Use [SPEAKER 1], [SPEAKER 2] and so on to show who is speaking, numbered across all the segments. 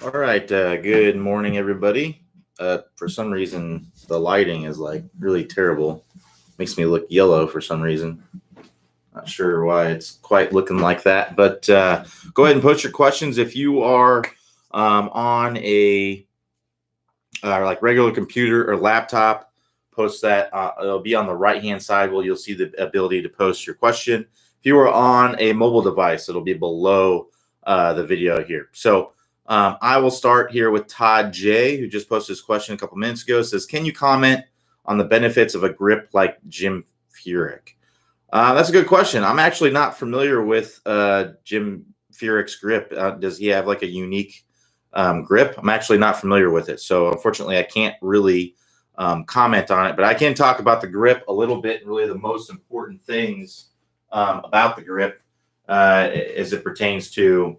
[SPEAKER 1] All right. Good morning, everybody. For some reason, the lighting is like really terrible. Makes me look yellow for some reason. Not sure why it's quite looking like that, but go ahead and post your questions if you are on a like regular computer or laptop. Post that. It'll be on the right-hand side where you'll see the ability to post your question. If you are on a mobile device, it'll be below the video here. So I will start here with Todd J, who just posted his question a couple minutes ago. It says, can you comment on the benefits of a grip like Jim Furyk? That's a good question. I'm actually not familiar with Jim Furyk's grip. Does he have like a unique grip? I'm actually not familiar with it. So unfortunately, I can't really comment on it, but I can talk about the grip a little bit and really the most important things about the grip as it pertains to,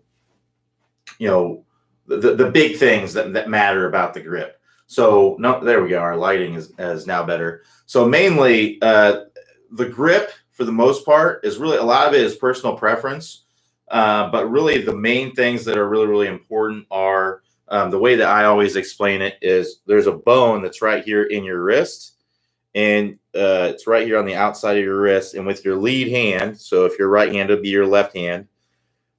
[SPEAKER 1] the big things that matter about the grip. So no, there we go. Our lighting is now better. So mainly the grip for the most part is really, a lot of it is personal preference. But really the main things that are really, really important are the way that I always explain it is there's a bone that's right here in your wrist, and it's right here on the outside of your wrist. And with your lead hand, so if you're right hand, it'll be your left hand.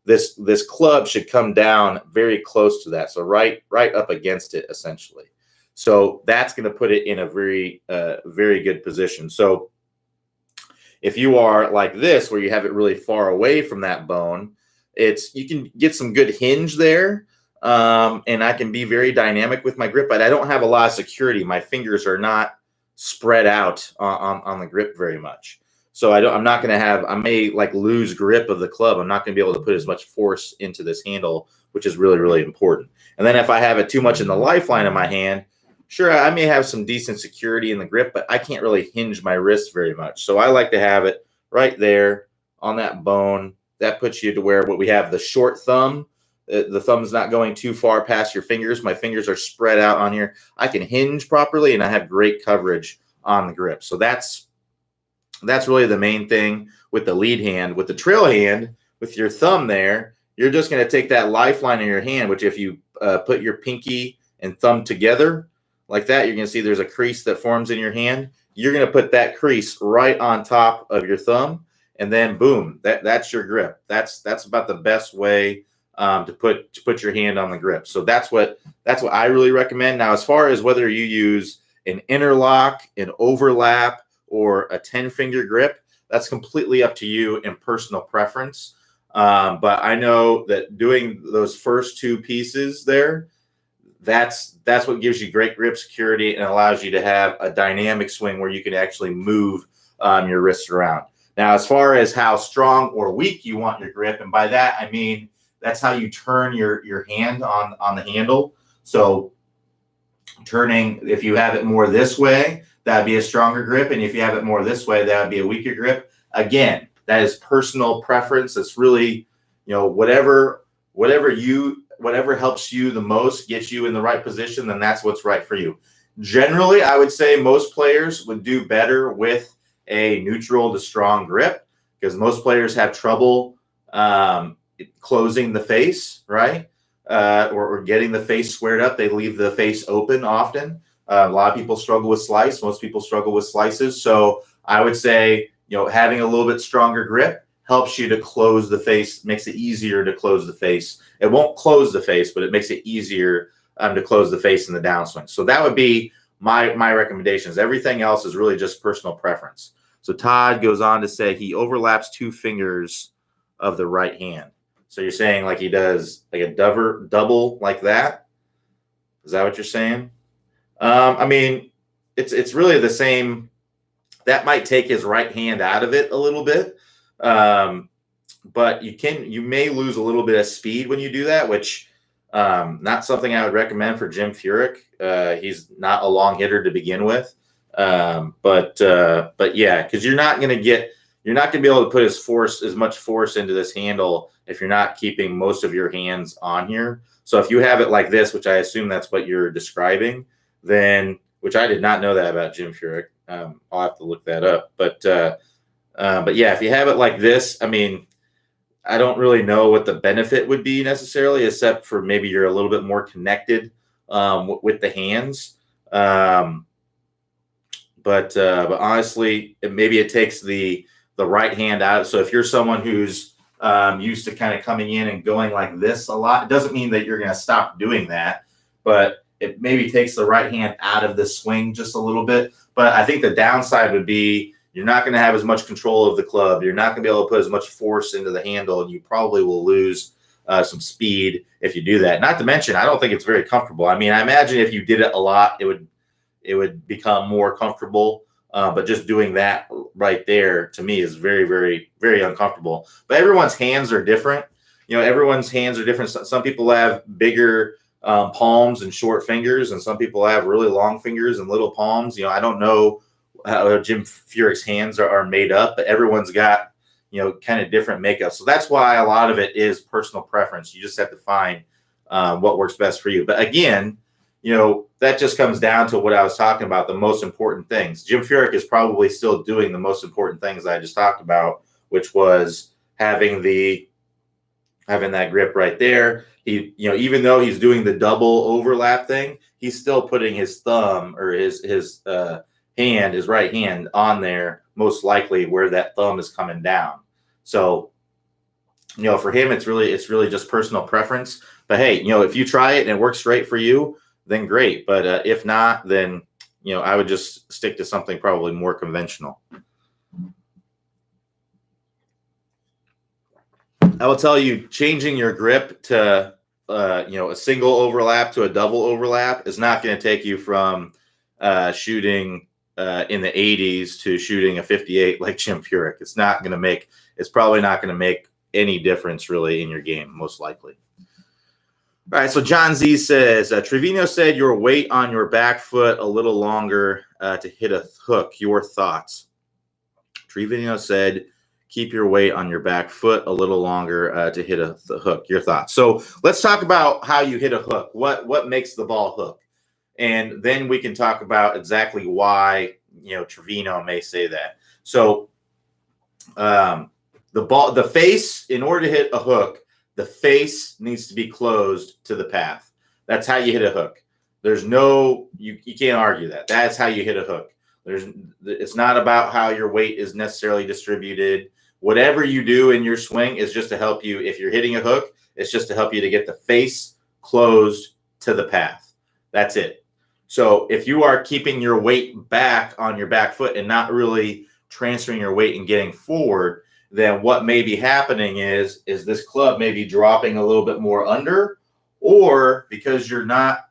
[SPEAKER 1] This club should come down very close to that, so right up against it, essentially. So that's going to put it in a very very good position. So if you are like this, where you have it really far away from that bone, you can get some good hinge there, and I can be very dynamic with my grip, but I don't have a lot of security. My fingers are not spread out on the grip very much. So I'm not going to have, I may like lose grip of the club. I'm not going to be able to put as much force into this handle, which is really, really important. And then if I have it too much in the lifeline of my hand, sure, I may have some decent security in the grip, but I can't really hinge my wrist very much. So I like to have it right there on that bone. That puts you to where what we have, the short thumb, the thumb's not going too far past your fingers. My fingers are spread out on here. I can hinge properly, and I have great coverage on the grip. So that's really the main thing with the lead hand. With the trail hand, with your thumb there, you're just going to take that lifeline in your hand, which if you put your pinky and thumb together like that, you're going to see there's a crease that forms in your hand. You're going to put that crease right on top of your thumb, and then boom, that's your grip. That's about the best way to put your hand on the grip. So that's what I really recommend. Now, as far as whether you use an interlock, an overlap, or a 10-finger grip, that's completely up to you and personal preference. But I know that doing those first two pieces there, that's what gives you great grip security and allows you to have a dynamic swing where you can actually move your wrists around. Now, as far as how strong or weak you want your grip, and by that I mean that's how you turn your hand on the handle. So turning, if you have it more this way, that'd be a stronger grip. And if you have it more this way, that would be a weaker grip. Again, that is personal preference. It's really, whatever helps you the most, gets you in the right position, then that's what's right for you. Generally, I would say most players would do better with a neutral to strong grip, because most players have trouble closing the face, right? Or getting the face squared up. They leave the face open often. A lot of people struggle with slice. Most people struggle with slices. So I would say, having a little bit stronger grip helps you to close the face, makes it easier to close the face. It won't close the face, but it makes it easier to close the face in the downswing. So that would be my recommendations. Everything else is really just personal preference. So Todd goes on to say he overlaps 2 fingers of the right hand. So you're saying like he does like a double like that? Is that what you're saying? I mean, it's really the same. That might take his right hand out of it a little bit. But you may lose a little bit of speed when you do that, which not something I would recommend for Jim Furyk. He's not a long hitter to begin with. But yeah, because you're not going to be able to put as much force into this handle if you're not keeping most of your hands on here. So if you have it like this, which I assume that's what you're describing, then, which I did not know that about Jim Furyk. I'll have to look that up. But yeah, if you have it like this, I mean, I don't really know what the benefit would be necessarily, except for maybe you're a little bit more connected with the hands. But honestly, maybe it takes the right hand out. So if you're someone who's used to kind of coming in and going like this a lot, it doesn't mean that you're going to stop doing that, but it maybe takes the right hand out of the swing just a little bit. But I think the downside would be you're not going to have as much control of the club. You're not going to be able to put as much force into the handle, and you probably will lose some speed if you do that. Not to mention, I don't think it's very comfortable. I mean, I imagine if you did it a lot, it would become more comfortable. But just doing that right there to me is very, very, very uncomfortable. But everyone's hands are different. Everyone's hands are different. Some people have bigger palms and short fingers, and some people have really long fingers and little palms. I don't know how Jim Furyk's hands are made up, but everyone's got kind of different makeup. So that's why a lot of it is personal preference. You just have to find what works best for you. But again, that just comes down to what I was talking about, the most important things. Jim Furyk is probably still doing the most important things I just talked about, which was having that grip right there. He, even though he's doing the double overlap thing, he's still putting his thumb or his right hand on there, most likely where that thumb is coming down. So, for him, it's really just personal preference. But hey, if you try it and it works great for you, then great. But if not, then I would just stick to something probably more conventional. I will tell you, changing your grip to a single overlap to a double overlap is not going to take you from shooting in the 80s to shooting a 58 like Jim Furyk. It's probably not going to make any difference really in your game, most likely. All right, so John Z says, Trevino said your weight on your back foot a little longer to hit a hook. Your thoughts? Trevino said, keep your weight on your back foot a little longer to hit the hook. Your thoughts? So let's talk about how you hit a hook. What makes the ball hook? And then we can talk about exactly why, Trevino may say that. So the face, in order to hit a hook, the face needs to be closed to the path. That's how you hit a hook. There's you can't argue that. That's how you hit a hook. It's not about how your weight is necessarily distributed. Whatever you do in your swing is just to help you. If you're hitting a hook, it's just to help you to get the face closed to the path. That's it. So if you are keeping your weight back on your back foot and not really transferring your weight and getting forward, then what may be happening is this club may be dropping a little bit more under, or because you're not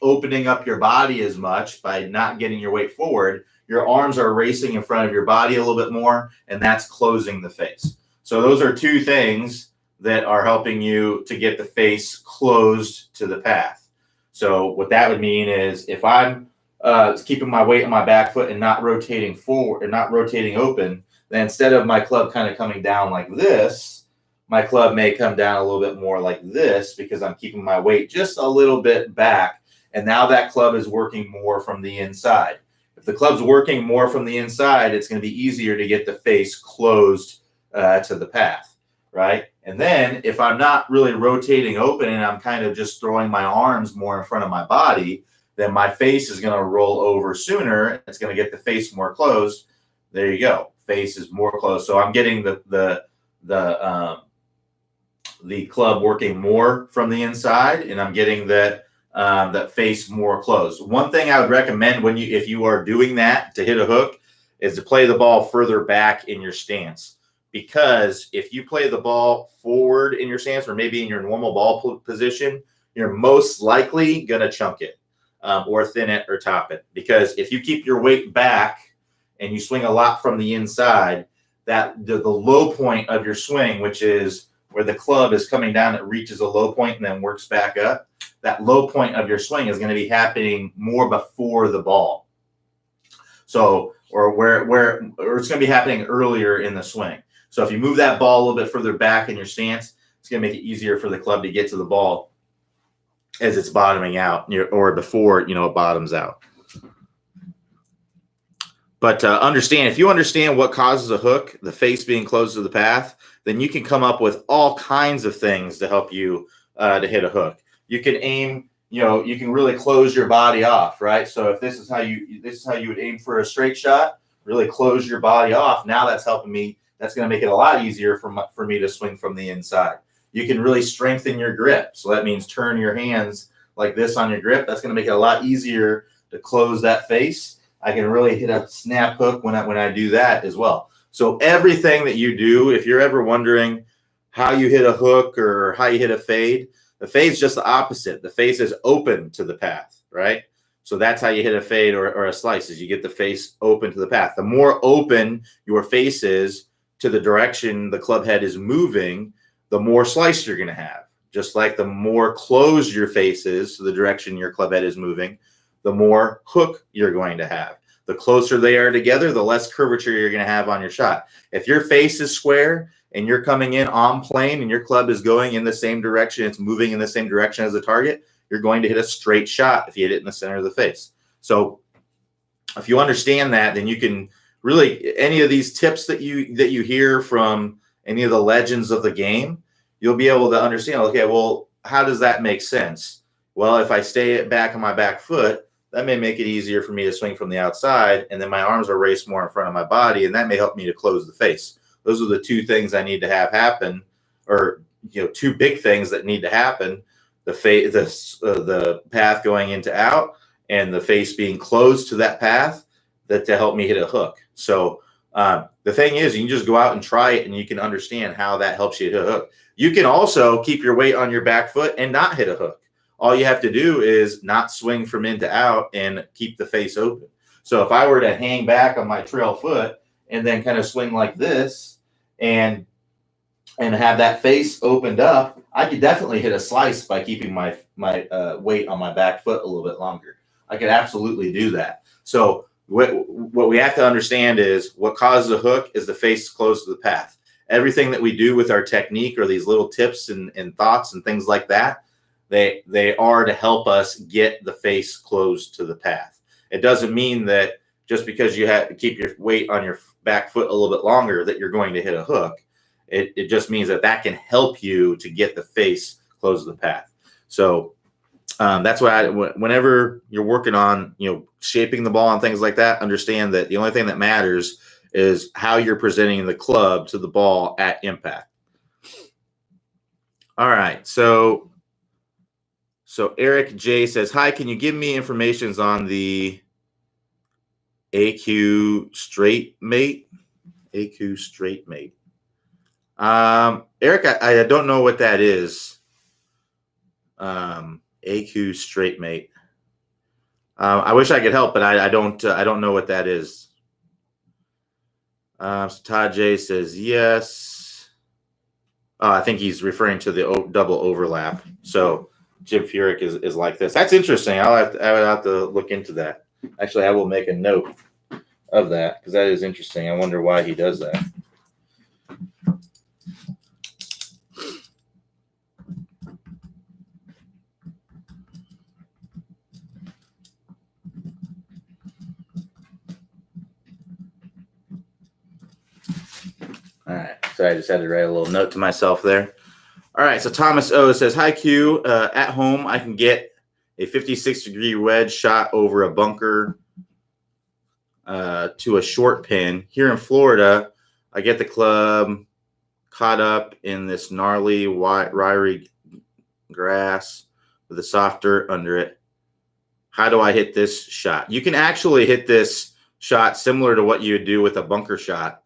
[SPEAKER 1] opening up your body as much by not getting your weight forward, your arms are racing in front of your body a little bit more, and that's closing the face. So those are two things that are helping you to get the face closed to the path. So what that would mean is if I'm keeping my weight on my back foot and not rotating forward and not rotating open, then instead of my club kind of coming down like this, my club may come down a little bit more like this because I'm keeping my weight just a little bit back. And now that club is working more from the inside. If the club's working more from the inside, it's going to be easier to get the face closed to the path, right? And then if I'm not really rotating open and I'm kind of just throwing my arms more in front of my body, then my face is going to roll over sooner. It's going to get the face more closed. There you go. Face is more closed. So I'm getting the club working more from the inside, and I'm getting that face more closed. One thing I would recommend if you are doing that to hit a hook is to play the ball further back in your stance. Because if you play the ball forward in your stance or maybe in your normal ball position, you're most likely going to chunk it or thin it or top it. Because if you keep your weight back and you swing a lot from the inside, that the low point of your swing, which is where the club is coming down, it reaches a low point and then works back up. That low point of your swing is going to be happening more before the ball. So, or it's going to be happening earlier in the swing. So if you move that ball a little bit further back in your stance, it's going to make it easier for the club to get to the ball as it's bottoming out or before, it bottoms out. But understand, if you understand what causes a hook, the face being closed to the path, then you can come up with all kinds of things to help you to hit a hook. You can aim, you can really close your body off, right? So if this is how you would aim for a straight shot, really close your body off. Now that's helping me. That's going to make it a lot easier for me to swing from the inside. You can really strengthen your grip. So that means turn your hands like this on your grip. That's going to make it a lot easier to close that face. I can really hit a snap hook when I do that as well. So everything that you do, if you're ever wondering how you hit a hook or how you hit a fade, the fade is just the opposite. The face is open to the path, right? So that's how you hit a fade or a slice, is you get the face open to the path. The more open your face is to the direction the club head is moving, the more slice you're going to have. Just like the more closed your face is to the direction your club head is moving, the more hook you're going to have. The closer they are together, the less curvature you're going to have on your shot. If your face is square and you're coming in on plane and your club is going in the same direction, it's moving in the same direction as the target, you're going to hit a straight shot if you hit it in the center of the face. So if you understand that, then you can really, any of these tips that you hear from any of the legends of the game, you'll be able to understand, okay, well, how does that make sense? Well, if I stay back on my back foot, that may make it easier for me to swing from the outside, and then my arms are raised more in front of my body, and that may help me to close the face. Those are the two things I need to have happen, or two big things that need to happen: the path going into out, and the face being closed to that path, that to help me hit a hook. So the thing is, you can just go out and try it, and you can understand how that helps you hit a hook. You can also keep your weight on your back foot and not hit a hook. All you have to do is not swing from in to out and keep the face open. So if I were to hang back on my trail foot and then kind of swing like this and have that face opened up, I could definitely hit a slice by keeping my weight on my back foot a little bit longer. I could absolutely do that. So what we have to understand is what causes a hook is the face close to the path. Everything that we do with our technique or these little tips and thoughts and things like that, they are to help us get the face closed to the path. It doesn't mean that just because you have to keep your weight on your back foot a little bit longer that you're going to hit a hook. It just means that can help you to get the face close to the path. So that's why whenever you're working on shaping the ball and things like that, understand that the only thing that matters is how you're presenting the club to the ball at impact. All right, so Eric J says, hi, can you give me information on the AQ straight mate? AQ straight mate. Eric, I don't know what that is. AQ straight mate. I wish I could help, but I don't know what that is. So Todd J says yes. I think he's referring to the double overlap. So Jim Furyk is like this. That's interesting. I would have to look into that. Actually, I will make a note of that because that is interesting. I wonder why he does that. All right. So I just had to write a little note to myself there. All right. So Thomas O says, hi, Q. At home, I can get a 56-degree wedge shot over a bunker to a short pin. Here in Florida, I get the club caught up in this gnarly, wiry grass with a soft dirt under it. How do I hit this shot? You can actually hit this shot similar to what you would do with a bunker shot.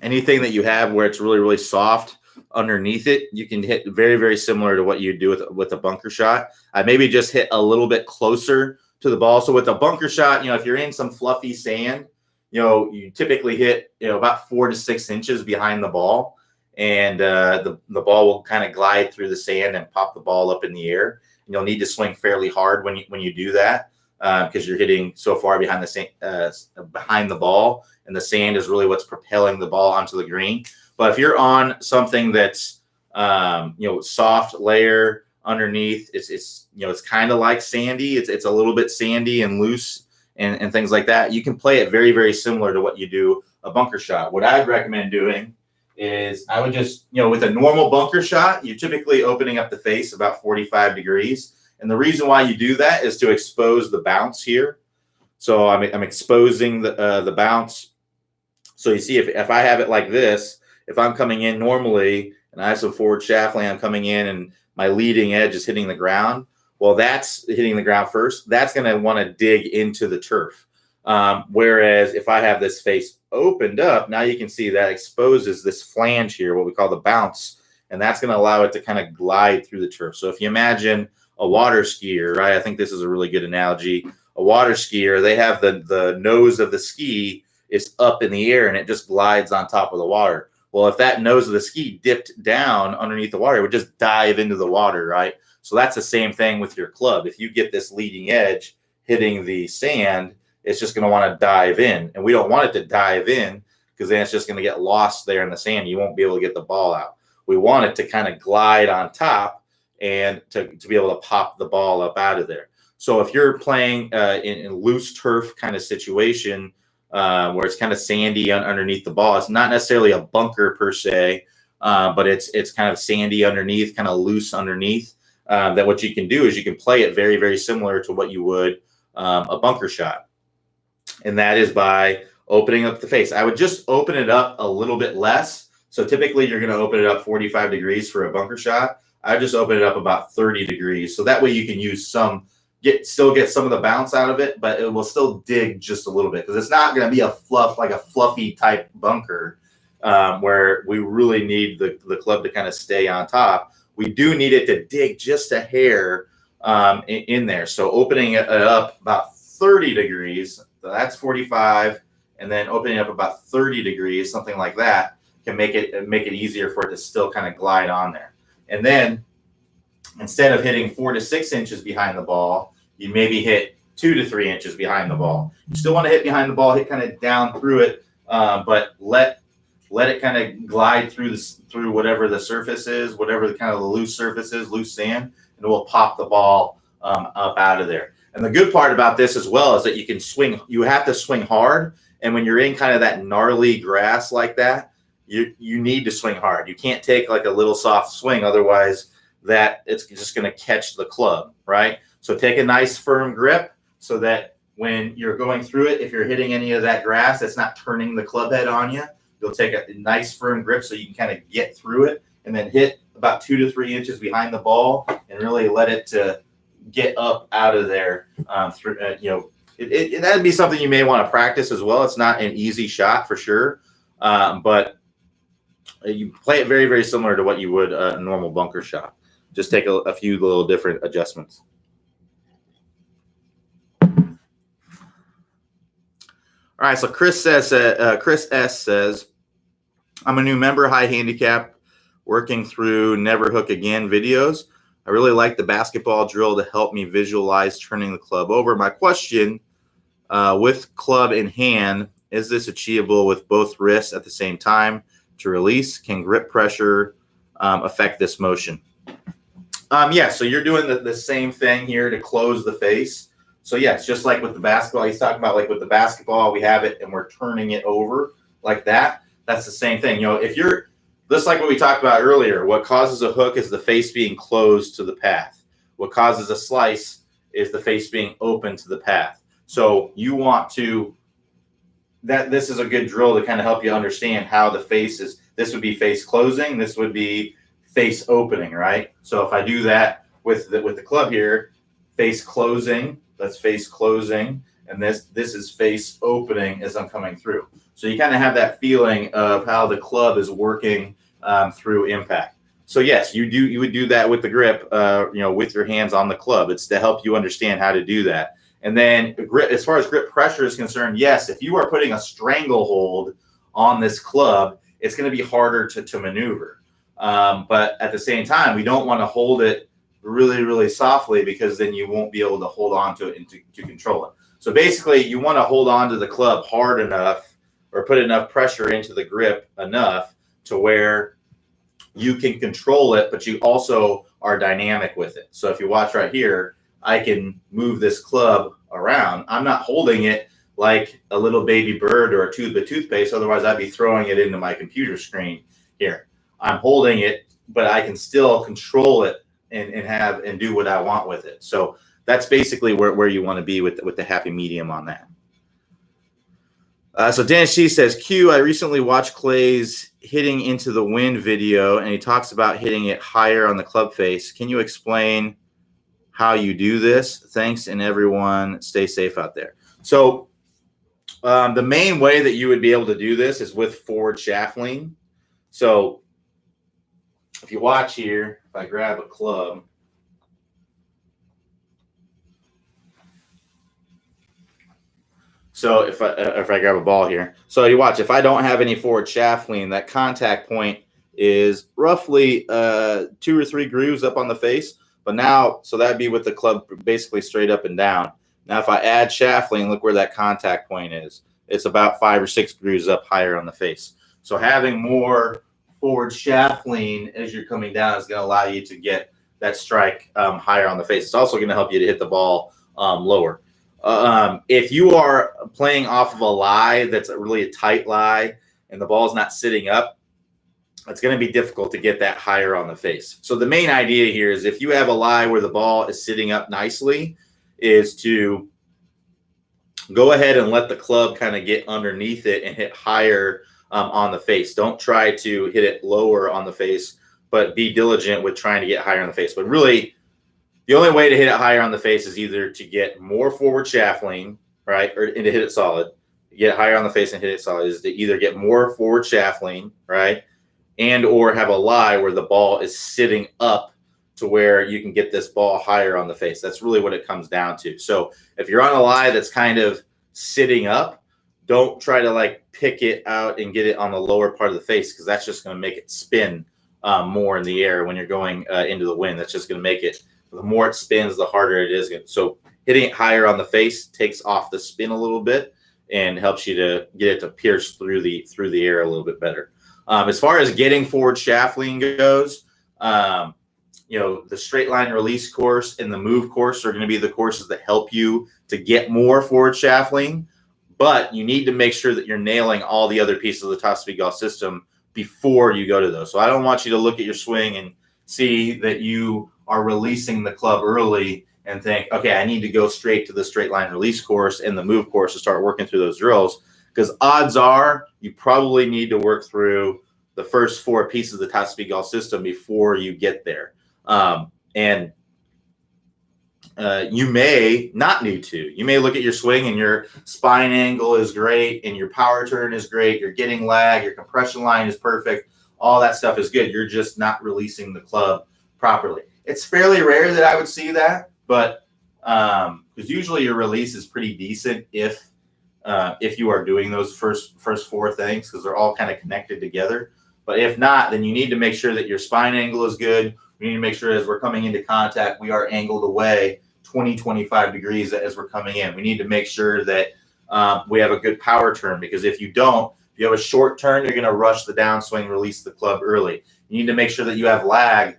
[SPEAKER 1] Anything that you have where it's really, really soft underneath it, you can hit very, very similar to what you do with a bunker shot. I maybe just hit a little bit closer to the ball. So with a bunker shot, if you're in some fluffy sand, you typically hit about 4 to 6 inches behind the ball, and the ball will kind of glide through the sand and pop the ball up in the air. And you'll need to swing fairly hard when you do that because you're hitting so far behind the ball, and the sand is really what's propelling the ball onto the green. But if you're on something that's soft layer underneath, it's kind of like sandy. It's a little bit sandy and loose and things like that, you can play it very, very similar to what you do a bunker shot. What I'd recommend doing is I would just, with a normal bunker shot, you're typically opening up the face about 45 degrees. And the reason why you do that is to expose the bounce here. So I'm exposing the bounce. So you see, if I have it like this, if I'm coming in normally and I have some forward shaft lay, I'm coming in and my leading edge is hitting the ground. Well, that's hitting the ground first. That's going to want to dig into the turf. Whereas if I have this face opened up, now you can see that exposes this flange here, what we call the bounce, and that's going to allow it to kind of glide through the turf. So if you imagine a water skier, right? I think this is a really good analogy. A water skier, they have the nose of the ski is up in the air and it just glides on top of the water. Well, if that nose of the ski dipped down underneath the water, it would just dive into the water, right? So that's the same thing with your club. If you get this leading edge hitting the sand, it's just going to want to dive in. And we don't want it to dive in because then it's just going to get lost there in the sand. You won't be able to get the ball out. We want it to kind of glide on top and to be able to pop the ball up out of there. So if you're playing in loose turf kind of situation where it's kind of sandy underneath the ball, it's not necessarily a bunker per se, but it's kind of sandy underneath, kind of loose underneath. That what you can do is you can play it very, very similar to what you would a bunker shot. And that is by opening up the face. I would just open it up a little bit less. So typically you're going to open it up 45 degrees for a bunker shot. I just open it up about 30 degrees. So that way you can use still get some of the bounce out of it, but it will still dig just a little bit because it's not going to be a fluffy type bunker where we really need the club to kind of stay on top. We do need it to dig just a hair in there. So opening it up about 30 degrees, so that's 45, and then opening up about 30 degrees, something like that, can make it easier for it to still kind of glide on there. And then instead of hitting 4 to 6 inches behind the ball, you maybe hit 2 to 3 inches behind the ball. You still want to hit behind the ball, hit kind of down through it, but let it kind of glide through whatever the surface is, whatever the kind of the loose surface is, loose sand, and it will pop the ball up out of there. And the good part about this as well is that you can swing. You have to swing hard, and when you're in kind of that gnarly grass like that, you need to swing hard. You can't take like a little soft swing, otherwise that it's just going to catch the club, right? So take a nice firm grip so that when you're going through it, if you're hitting any of that grass, it's not turning the club head on you. You'll take a nice firm grip so you can kind of get through it and then hit about 2 to 3 inches behind the ball and really let it to get up out of there. That'd be something you may want to practice as well. It's not an easy shot for sure, but you play it very, very similar to what you would a normal bunker shot. Just take a few little different adjustments. All right, so Chris S says, I'm a new member, high handicap, working through Never Hook Again videos. I really like the basketball drill to help me visualize turning the club over. My question, with club in hand, is this achievable with both wrists at the same time to release? Can grip pressure affect this motion? Yeah, so you're doing the same thing here to close the face. So yeah, it's just like with the basketball. He's talking about like with the basketball, we have it and we're turning it over like that. That's the same thing. If you're just like what we talked about earlier, what causes a hook is the face being closed to the path. What causes a slice is the face being open to the path. So you want to, this is a good drill to kind of help you understand how the face is. This would be face closing. This would be face opening, right? So if I do that with the club here, face closing, that's face closing, and this is face opening as I'm coming through. So you kind of have that feeling of how the club is working through impact. So yes, you would do that with the grip, with your hands on the club. It's to help you understand how to do that. And then grip, as far as grip pressure is concerned, yes, if you are putting a stranglehold on this club, it's going to be harder to maneuver. But at the same time, we don't want to hold it really, really softly because then you won't be able to hold on to it and to control it. So basically, you want to hold on to the club hard enough or put enough pressure into the grip enough to where you can control it, but you also are dynamic with it. So if you watch right here, I can move this club around. I'm not holding it like a little baby bird or a tube of toothpaste. Otherwise, I'd be throwing it into my computer screen here. I'm holding it, but I can still control it and do what I want with it. So that's basically where you want to be with the happy medium on that. So Dan Shee says, Q, I recently watched Clay's hitting into the wind video, and he talks about hitting it higher on the club face. Can you explain how you do this? Thanks, and everyone stay safe out there. So the main way that you would be able to do this is with forward shaft lean. So if you watch here, if I grab a club, so if I grab a ball here, so you watch, if I don't have any forward shaft lean, that contact point is roughly 2 or 3 grooves up on the face. But now, so that'd be with the club basically straight up and down. Now, if I add shaft lean, look where that contact point is. It's about 5 or 6 grooves up higher on the face. So having more forward shaft lean as you're coming down is going to allow you to get that strike higher on the face. It's also going to help you to hit the ball lower. If you are playing off of a lie that's really a tight lie and the ball's not sitting up, it's going to be difficult to get that higher on the face. So the main idea here is if you have a lie where the ball is sitting up nicely, is to go ahead and let the club kind of get underneath it and hit higher on the face. Don't try to hit it lower on the face, but be diligent with trying to get higher on the face. But really, the only way to hit it higher on the face is either to get more forward shaft lean, right, and to hit it solid. Get higher on the face and hit it solid is to either get more forward shaft lean, right, and or have a lie where the ball is sitting up to where you can get this ball higher on the face. That's really what it comes down to. So if you're on a lie that's kind of sitting up, don't try to like pick it out and get it on the lower part of the face, because that's just going to make it spin more in the air when you're going into the wind. That's just going to make it, the more it spins, the harder it is. So hitting it higher on the face takes off the spin a little bit and helps you to get it to pierce through the air a little bit better. As far as getting forward shaft lean goes, the straight line release course and the move course are going to be the courses that help you to get more forward shaft lean. But you need to make sure that you're nailing all the other pieces of the top speed golf system before you go to those. So I don't want you to look at your swing and see that you are releasing the club early and think, okay, I need to go straight to the straight line release course and the move course to start working through those drills. Because odds are you probably need to work through the first 4 pieces of the top speed golf system before you get there. You may not need to. You may look at your swing and your spine angle is great and your power turn is great. You're getting lag. Your compression line is perfect. All that stuff is good. You're just not releasing the club properly. It's fairly rare that I would see that, but because usually your release is pretty decent if you are doing those first 4 things, because they're all kind of connected together. But if not, then you need to make sure that your spine angle is good. We need to make sure as we're coming into contact, we are angled away 20, 25 degrees as we're coming in. We need to make sure that we have a good power turn, because if you don't, if you have a short turn, you're going to rush the downswing, release the club early. You need to make sure that you have lag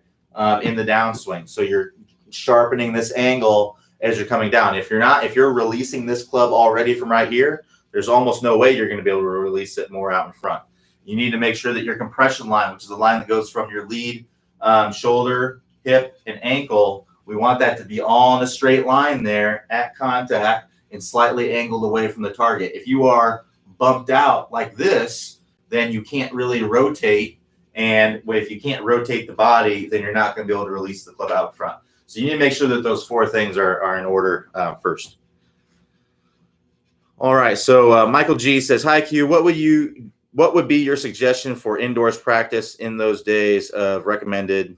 [SPEAKER 1] in the downswing. So you're sharpening this angle as you're coming down. If you're releasing this club already from right here, there's almost no way you're going to be able to release it more out in front. You need to make sure that your compression line, which is the line that goes from your lead, shoulder, hip, and ankle, we want that to be all in a straight line there at contact and slightly angled away from the target. If you are bumped out like this, then you can't really rotate. And if you can't rotate the body, then you're not going to be able to release the club out front. So you need to make sure that those 4 things are in order first. All right. So Michael G says, hi, Q. What would be your suggestion for indoors practice in those days of recommended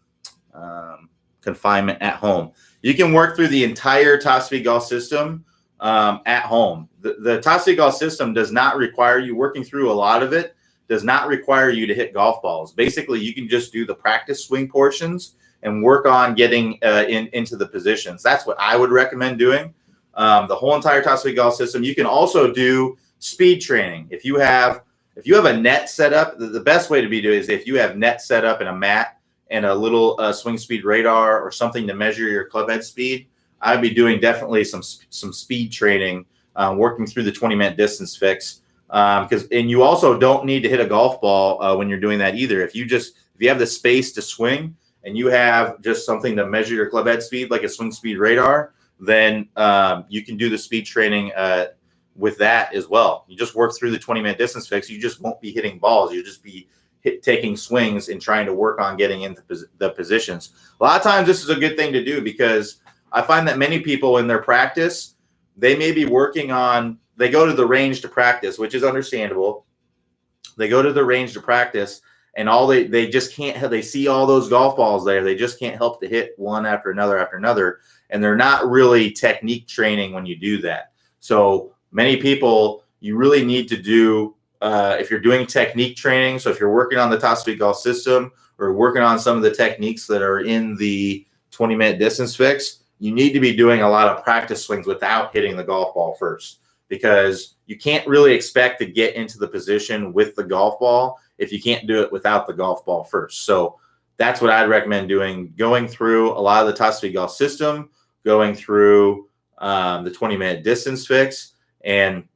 [SPEAKER 1] confinement at home? You can work through the entire top speed golf system at home. The top speed golf system does not require you, working through a lot of it does not require you to hit golf balls. Basically, you can just do the practice swing portions and work on getting into the positions. That's what I would recommend doing. The whole entire top speed golf system. You can also do speed training. If you have a net set up, the best way to be doing is if you have net set up and a mat and a little swing speed radar or something to measure your club head speed, I'd be doing definitely some speed training, working through the 20-minute distance fix. And you also don't need to hit a golf ball when you're doing that either. If you have the space to swing and you have just something to measure your club head speed, like a swing speed radar, then you can do the speed training with that as well. You just work through the 20-minute distance fix. You just won't be hitting balls. You'll just be taking swings and trying to work on getting into the positions. A lot of times this is a good thing to do, because I find that many people in their practice, they may be working on, they go to the range to practice, which is understandable. They go to the range to practice, and they just can't, they see all those golf balls there. They just can't help to hit one after another. And they're not really technique training when you do that. So many people, you really need to do, if you're doing technique training, so if you're working on the Top Speed Golf system or working on some of the techniques that are in the 20-minute distance fix, you need to be doing a lot of practice swings without hitting the golf ball first, because you can't really expect to get into the position with the golf ball if you can't do it without the golf ball first. So that's what I'd recommend doing, going through a lot of the Top Speed Golf system, going through the 20-minute distance fix, and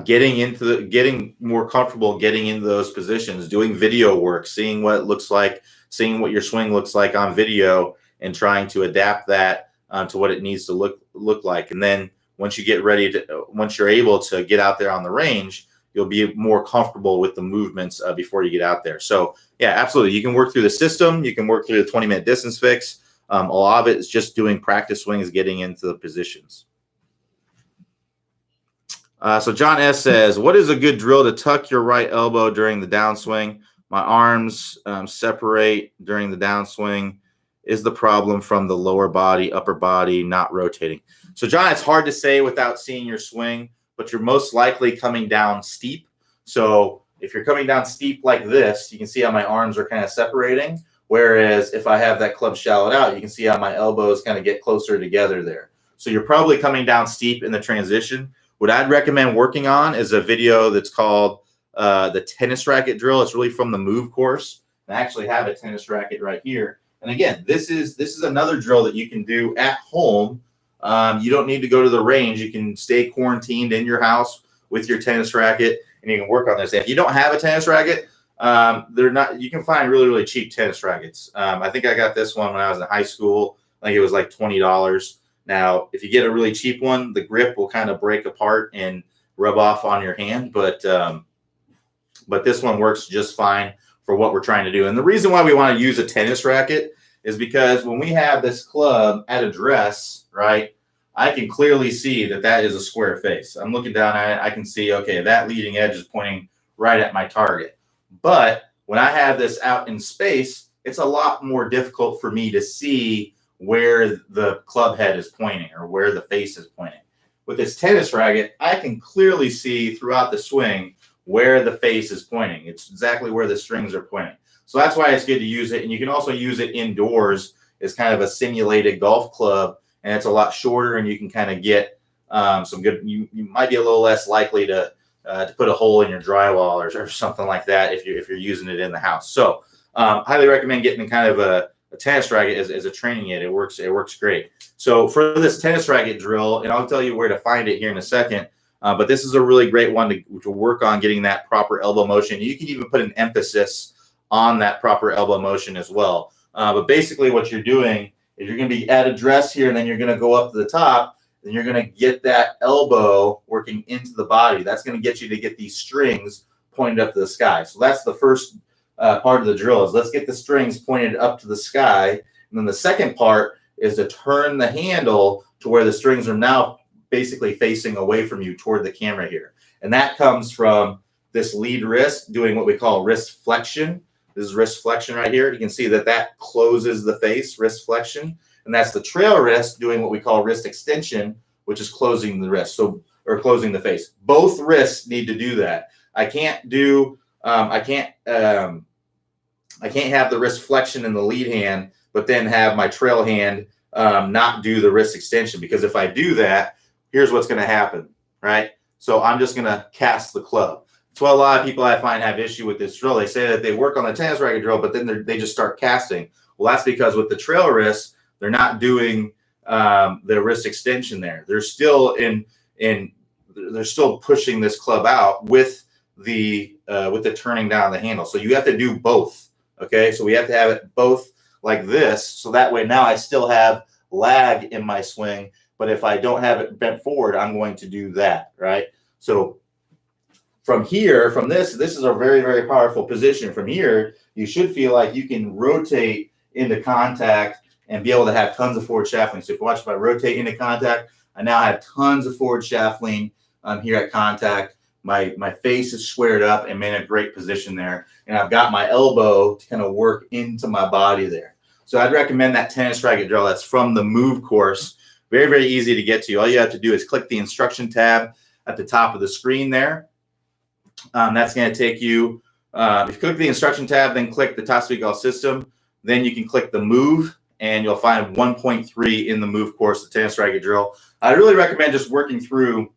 [SPEAKER 1] getting more comfortable getting into those positions, doing video work, seeing what it looks like, seeing what your swing looks like on video, and trying to adapt that to what it needs to look like. And then once you're able to get out there on the range, you'll be more comfortable with the movements before you get out there. So yeah, absolutely. You can work through the system. You can work through the 20-minute distance fix. A lot of it is just doing practice swings, getting into the positions. So John S. says, what is a good drill to tuck your right elbow during the downswing? My arms separate during the downswing. Is the problem from the lower body, upper body not rotating? So John, it's hard to say without seeing your swing, but you're most likely coming down steep. So if you're coming down steep like this, you can see how my arms are kind of separating. Whereas if I have that club shallowed out, you can see how my elbows kind of get closer together there. So you're probably coming down steep in the transition. What I'd recommend working on is a video that's called the tennis racket drill. It's really from the Move course. I actually have a tennis racket right here. And again, this is another drill that you can do at home. You don't need to go to the range. You can stay quarantined in your house with your tennis racket, and you can work on this. If you don't have a tennis racket, you can find really, really cheap tennis rackets. I think I got this one when I was in high school. I think it was like $20. Now, if you get a really cheap one, the grip will kind of break apart and rub off on your hand, but this one works just fine for what we're trying to do. And the reason why we want to use a tennis racket is because when we have this club at address, right, I can clearly see that is a square face. I'm looking down at it. I can see, okay, that leading edge is pointing right at my target. But when I have this out in space, it's a lot more difficult for me to see where the club head is pointing or where the face is pointing. With this tennis racket, I can clearly see throughout the swing where the face is pointing. It's exactly where the strings are pointing. So that's why it's good to use it. And you can also use it indoors as kind of a simulated golf club, and it's a lot shorter, and you can kind of get some good, you might be a little less likely to put a hole in your drywall or something like that if you're using it in the house. So highly recommend getting kind of a tennis racket as a training aid. It works great. So for this tennis racket drill, and I'll tell you where to find it here in a second, but this is a really great one to work on getting that proper elbow motion. You can even put an emphasis on that proper elbow motion as well. But basically what you're doing is you're going to be at address here, and then you're going to go up to the top, and you're going to get that elbow working into the body. That's going to get you to get these strings pointed up to the sky. So that's the first part of the drill, is let's get the strings pointed up to the sky. And then the second part is to turn the handle to where the strings are now basically facing away from you toward the camera here. And that comes from this lead wrist doing what we call wrist flexion. This is wrist flexion right here. You can see that closes the face, wrist flexion. And that's the trail wrist doing what we call wrist extension, which is closing the wrist, or closing the face. Both wrists need to do that. I can't have the wrist flexion in the lead hand, but then have my trail hand not do the wrist extension. Because if I do that, here's what's going to happen, right? So I'm just going to cast the club. That's why a lot of people I find have issue with this drill. They say that they work on the tennis racket drill, but then they just start casting. Well, that's because with the trail wrist, they're not doing the wrist extension there. They're still they're still pushing this club out with the turning down the handle. So you have to do both. Okay, so we have to have it both like this, so that way now I still have lag in my swing, but if I don't have it bent forward, I'm going to do that, right? So from here, from this is a very, very powerful position. From here, you should feel like you can rotate into contact and be able to have tons of forward shaft lean. So if you watch, if I rotate into contact, I now have tons of forward shaft lean here at contact. My face is squared up and in a great position there. And I've got my elbow to kind of work into my body there. So I'd recommend that tennis racket drill. That's from the Move course. Very, very easy to get to. All you have to do is click the instruction tab at the top of the screen there. That's going to take you, if you click the instruction tab, then click the Top Speed Golf System. Then you can click the Move, and you'll find 1.3 in the Move course, the tennis racket drill. I really recommend just working through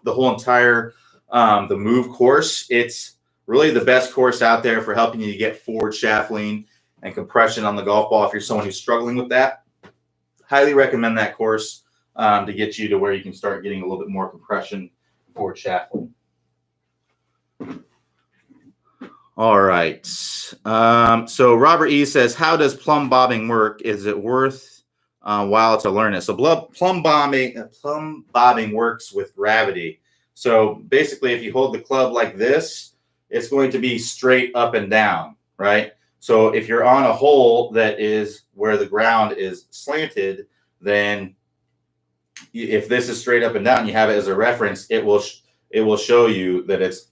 [SPEAKER 1] the whole entire the Move course. It's really the best course out there for helping you to get forward shaft lean and compression on the golf ball if you're someone who's struggling with that. Highly recommend that course to get you to where you can start getting a little bit more compression forward shaft lean. All right. So Robert E says, how does plumb bobbing work? Is it worth while to learn it? So plumb bobbing works with gravity. So basically, if you hold the club like this, it's going to be straight up and down, right? So if you're on a hole that is where the ground is slanted, then if this is straight up and down, you have it as a reference, it will show you that it's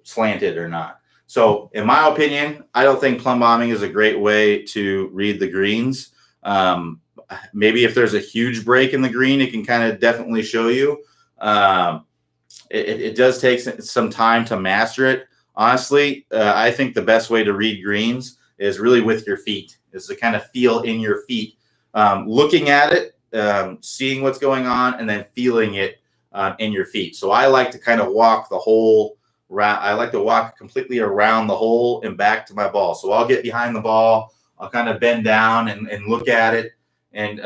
[SPEAKER 1] slanted or not. So in my opinion, I don't think plumb bobbing is a great way to read the greens. Maybe if there's a huge break in the green, it can kind of definitely show you. It does take some time to master it. Honestly, I think the best way to read greens is really with your feet, is to kind of feel in your feet, looking at it, seeing what's going on, and then feeling it in your feet. So I like to kind of walk the whole round. I like to walk completely around the hole and back to my ball. So I'll get behind the ball. I'll kind of bend down and look at it. And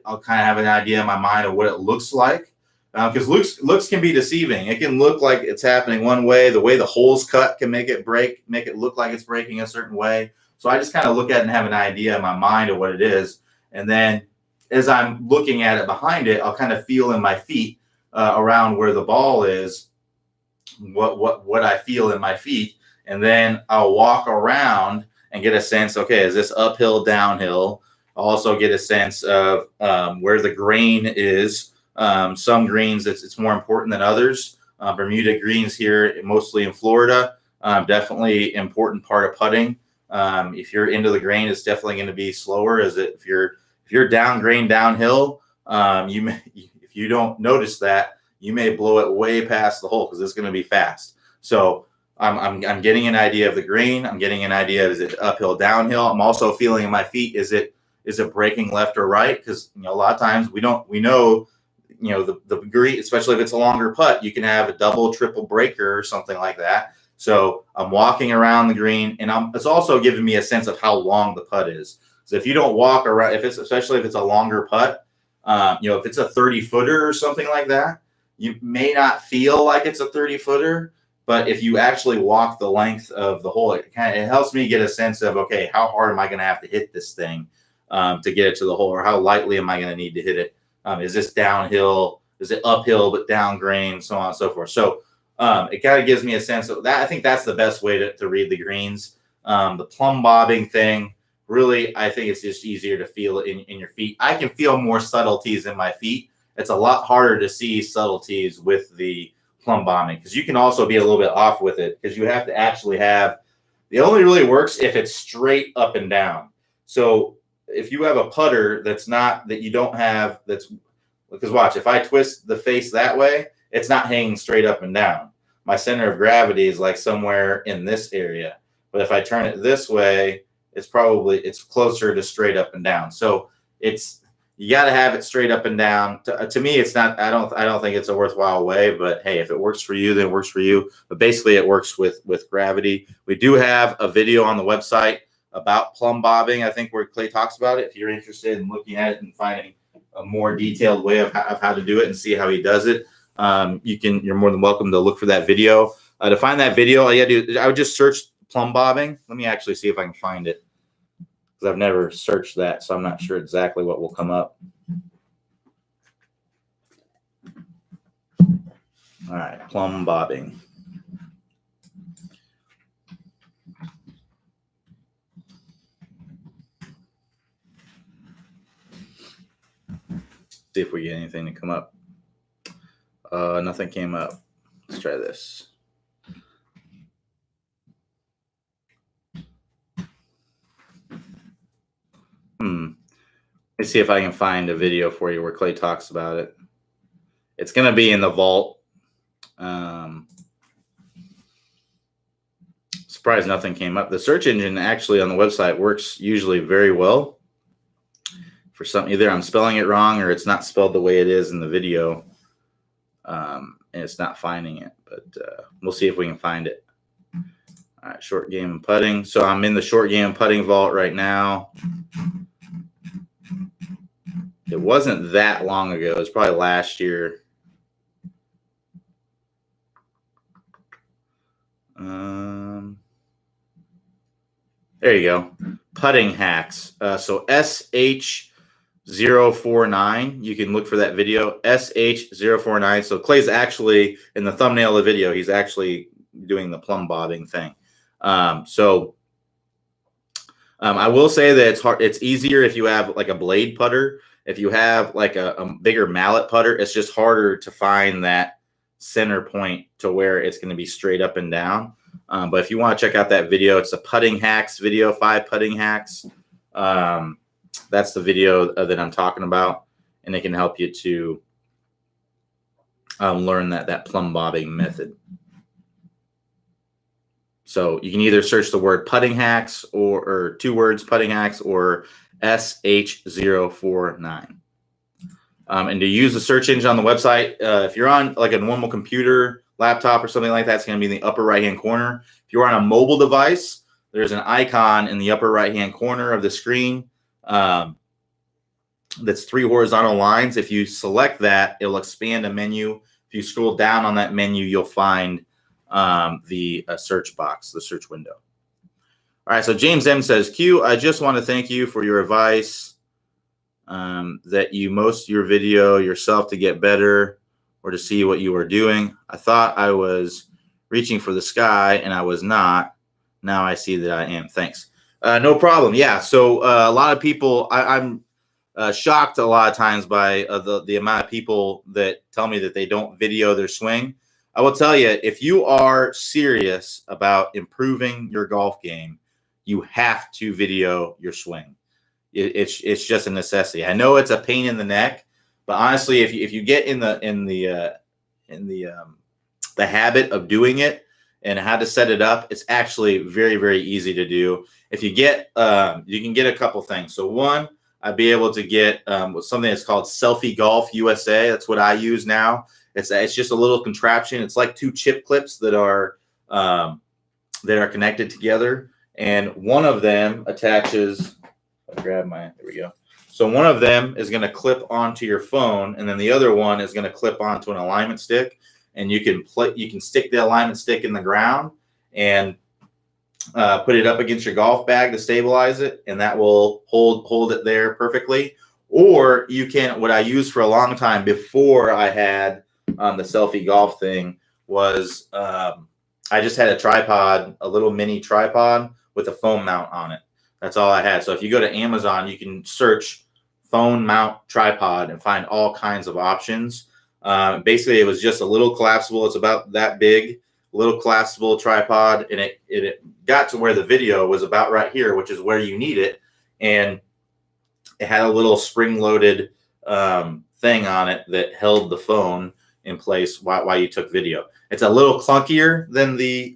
[SPEAKER 1] I'll kind of have an idea in my mind of what it looks like. Because looks can be deceiving. It can look like it's happening one way. The way the hole's cut can make it look like it's breaking a certain way. So I just kind of look at it and have an idea in my mind of what it is. And then as I'm looking at it behind it, I'll kind of feel in my feet around where the ball is, what I feel in my feet. And then I'll walk around and get a sense, okay, is this uphill, downhill? I'll also get a sense of where the grain is. Some greens, it's more important than others. Bermuda greens here, mostly in Florida, definitely important part of putting. If you're into the grain, it's definitely going to be slower. If you're down grain downhill, if you don't notice that, you may blow it way past the hole because it's going to be fast. So I'm getting an idea of the grain. I'm getting an idea, is it uphill, downhill? I'm also feeling in my feet, is it breaking left or right? Because a lot of times we know the green, especially if it's a longer putt, you can have a double, triple breaker or something like that. So I'm walking around the green, and it's also giving me a sense of how long the putt is. So if you don't walk around, especially if it's a longer putt, if it's a 30-footer or something like that, you may not feel like it's a 30-footer. But if you actually walk the length of the hole, it helps me get a sense of, okay, how hard am I going to have to hit this thing to get it to the hole, or how lightly am I going to need to hit it? Is this downhill? Is it uphill but down grain? So on and so forth. So it kind of gives me a sense of that. I think that's the best way to read the greens. The plumb bobbing thing, really, I think it's just easier to feel it in your feet. I can feel more subtleties in my feet. It's a lot harder to see subtleties with the plumb bobbing because you can also be a little bit off with it because you have to actually have – it only really works if it's straight up and down. So if you have a putter that's not – that you don't have – that's – because watch, if I twist the face that way, it's not hanging straight up and down. My center of gravity is like somewhere in this area. But if I turn it this way, it's closer to straight up and down. So you got to have it straight up and down. To me, it's not. I don't think it's a worthwhile way. But hey, if it works for you, then it works for you. But basically, it works with gravity. We do have a video on the website about plumb bobbing, I think, where Clay talks about it. If you're interested in looking at it and finding a more detailed way of how to do it and see how he does it, you're more than welcome to look for that video. To find that video, all you gotta do, I would just search plumb bobbing. Let me actually see if I can find it, because I've never searched that, so I'm not sure exactly what will come up. All right, plumb bobbing. See if we get anything to come up. Nothing came up. Let's try this. Let's see if I can find a video for you where Clay talks about it. It's going to be in the vault. Surprised nothing came up. The search engine actually on the website works usually very well. For some, either I'm spelling it wrong or it's not spelled the way it is in the video, and it's not finding it. But we'll see if we can find it. All right, short game and putting. So I'm in the short game and putting vault right now. It wasn't that long ago. It was probably last year. There you go. Putting hacks. So SH049. You can look for that video. SH049. So Clay's actually in the thumbnail of the video. He's actually doing the plumb bobbing thing. I will say that it's hard. It's easier if you have like a blade putter. If you have like a bigger mallet putter, it's just harder to find that center point to where it's going to be straight up and down. But if you want to check out that video, it's a putting hacks video, 5 putting hacks. That's the video that I'm talking about, and it can help you to learn that plumb bobbing method. So you can either search the word putting hacks or 2 words, putting hacks, or SH049. And to use the search engine on the website, if you're on like a normal computer, laptop, or something like that, it's going to be in the upper right-hand corner. If you're on a mobile device, there's an icon in the upper right-hand corner of the screen that's 3 horizontal lines. If you select that, it'll expand a menu. If you scroll down on that menu, you'll find the search box, the search window. All right, so James M says, Q, I just want to thank you for your advice that you most your video yourself to get better or to see what you are doing. I thought I was reaching for the sky, and I was not. Now I see that I am. Thanks. No problem. Yeah, so a lot of people, I'm shocked a lot of times by the amount of people that tell me that they don't video their swing. I will tell you, if you are serious about improving your golf game, you have to video your swing. It's just a necessity. I know it's a pain in the neck, but honestly, if you get in the habit of doing it and how to set it up, it's actually very, very easy to do. If you get, you can get a couple things. So one, I'd be able to get something that's called Selfie Golf USA. That's what I use now. It's just a little contraption. It's like 2 chip clips that are connected together, and one of them attaches. I'll grab there we go. So one of them is going to clip onto your phone, and then the other one is going to clip onto an alignment stick. And you can stick the alignment stick in the ground and put it up against your golf bag to stabilize it, and that will hold it there perfectly. Or you can, what I used for a long time before I had the Selfie Golf thing was I just had a tripod, a little mini tripod with a phone mount on it. That's all I had. So if you go to Amazon, you can search phone mount tripod and find all kinds of options. Basically, it was just a little collapsible. It's about that big, little collapsible tripod, and it got to where the video was about right here, which is where you need it. And it had a little spring-loaded thing on it that held the phone in place while you took video. It's a little clunkier than the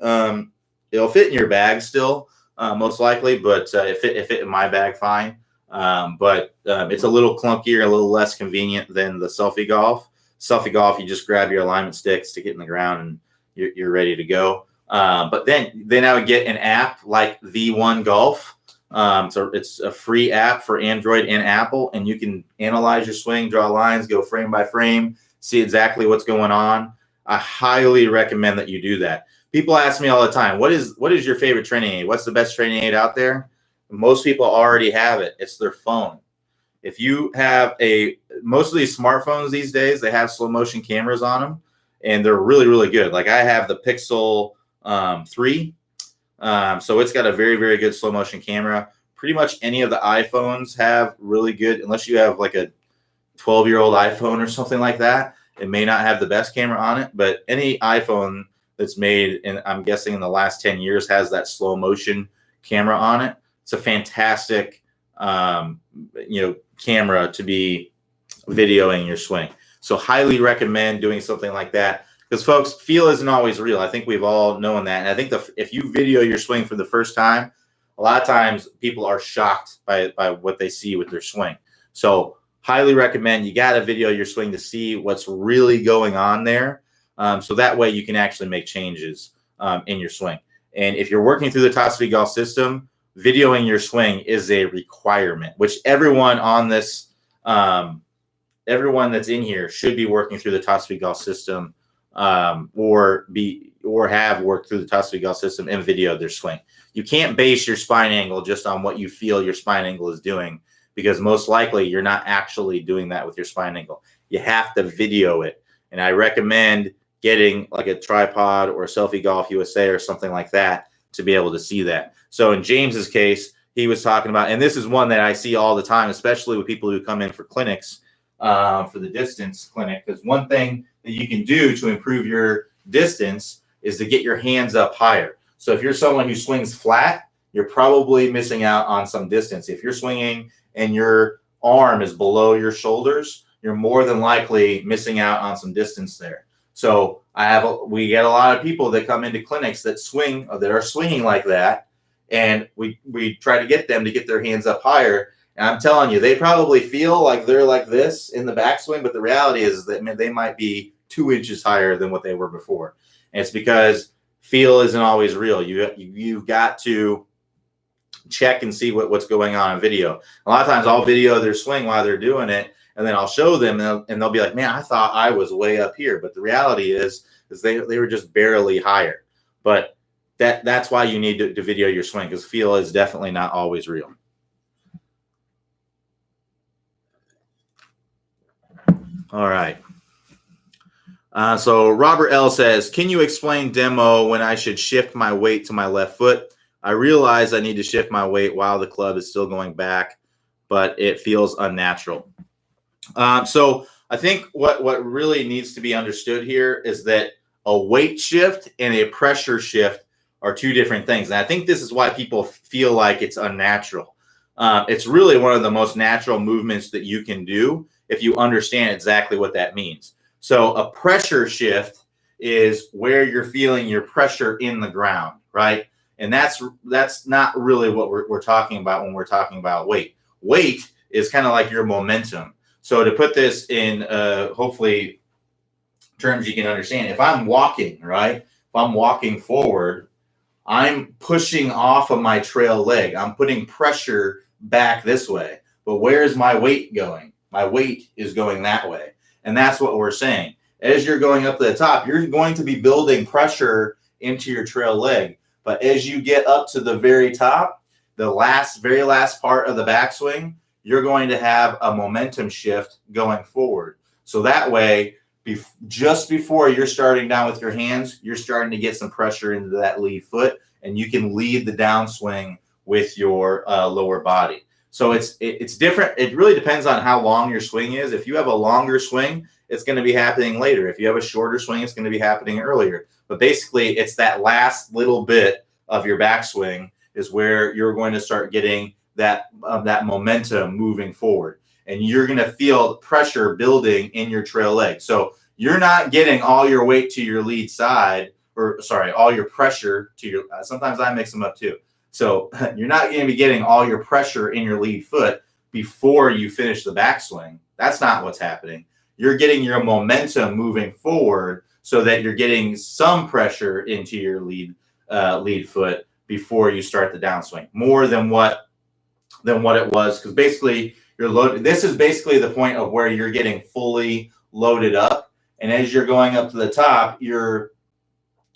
[SPEAKER 1] it'll fit in your bag still, most likely, but it fit in my bag fine. But it's a little clunkier, a little less convenient than the Selfie Golf. Selfie Golf, you just grab your alignment stick, stick it in the ground, and you're ready to go. But then I would get an app like V1 Golf. So it's a free app for Android and Apple, and you can analyze your swing, draw lines, go frame by frame, see exactly what's going on. I highly recommend that you do that. People ask me all the time, what is your favorite training aid? What's the best training aid out there? Most people already have it. It's their phone. If you have most of these smartphones these days, they have slow motion cameras on them, and they're really, really good. Like I have the Pixel 3. So it's got a very, very good slow motion camera. Pretty much any of the iPhones have really good, unless you have like a 12-year-old iPhone or something like that. It may not have the best camera on it, but any iPhone that's made, and I'm guessing in the last 10 years, has that slow motion camera on it. It's a fantastic, camera to be videoing your swing. So highly recommend doing something like that. Because, folks, feel isn't always real. I think we've all known that. And I think if you video your swing for the first time, a lot of times people are shocked by what they see with their swing. So highly recommend you got to video your swing to see what's really going on there. So that way you can actually make changes in your swing. And if you're working through the Top Speed Golf system, videoing your swing is a requirement, which everyone on this, everyone that's in here should be working through the Top Speed Golf system. Or have worked through the Top Speed Golf system and video their swing. You can't base your spine angle just on what you feel your spine angle is doing, because most likely you're not actually doing that with your spine angle. You have to video it. And I recommend getting like a tripod or a Selfie Golf USA or something like that to be able to see that. So in James's case, he was talking about, and this is one that I see all the time, especially with people who come in for clinics, for the distance clinic, because one thing that you can do to improve your distance is to get your hands up higher. So if you're someone who swings flat, you're probably missing out on some distance. If you're swinging and your arm is below your shoulders, you're more than likely missing out on some distance there. So we get a lot of people that come into clinics that swing, or that are swinging like that, and we try to get them to get their hands up higher. And I'm telling you, they probably feel like they're like this in the backswing, but the reality is that they might be 2 inches higher than what they were before. And it's because feel isn't always real. You've got to check and see what's going on in video. A lot of times I'll video their swing while they're doing it, and then I'll show them, and they'll be like, man, I thought I was way up here. But the reality is they were just barely higher. But that's why you need to video your swing, because feel is definitely not always real. All right. So Robert L says, can you explain demo when I should shift my weight to my left foot? I realize I need to shift my weight while the club is still going back, but it feels unnatural. So I think what really needs to be understood here is that a weight shift and a pressure shift are two different things. And I think this is why people feel like it's unnatural. It's really one of the most natural movements that you can do if you understand exactly what that means. So a pressure shift is where you're feeling your pressure in the ground, right? And that's not really what we're talking about when we're talking about weight. Weight is kind of like your momentum. So to put this in hopefully terms you can understand, if I'm walking, right? If I'm walking forward, I'm pushing off of my trail leg. I'm putting pressure back this way. But where is my weight going? My weight is going that way. And that's what we're saying. As you're going up to the top, you're going to be building pressure into your trail leg. But as you get up to the very top, the very last part of the backswing, you're going to have a momentum shift going forward. So that way, just before you're starting down with your hands, you're starting to get some pressure into that lead foot, and you can lead the downswing with your lower body. So it's different. It really depends on how long your swing is. If you have a longer swing, it's going to be happening later. If you have a shorter swing, it's going to be happening earlier. But basically, it's that last little bit of your backswing is where you're going to start getting that momentum moving forward. And you're going to feel pressure building in your trail leg. So you're not getting all your weight to your lead side, all your pressure to your, sometimes I mix them up too. So you're not going to be getting all your pressure in your lead foot before you finish the backswing. That's not what's happening. You're getting your momentum moving forward so that you're getting some pressure into your lead foot before you start the downswing, more than what than what it was, because basically you're loaded. This is basically the point of where you're getting fully loaded up, and as you're going up to the top, your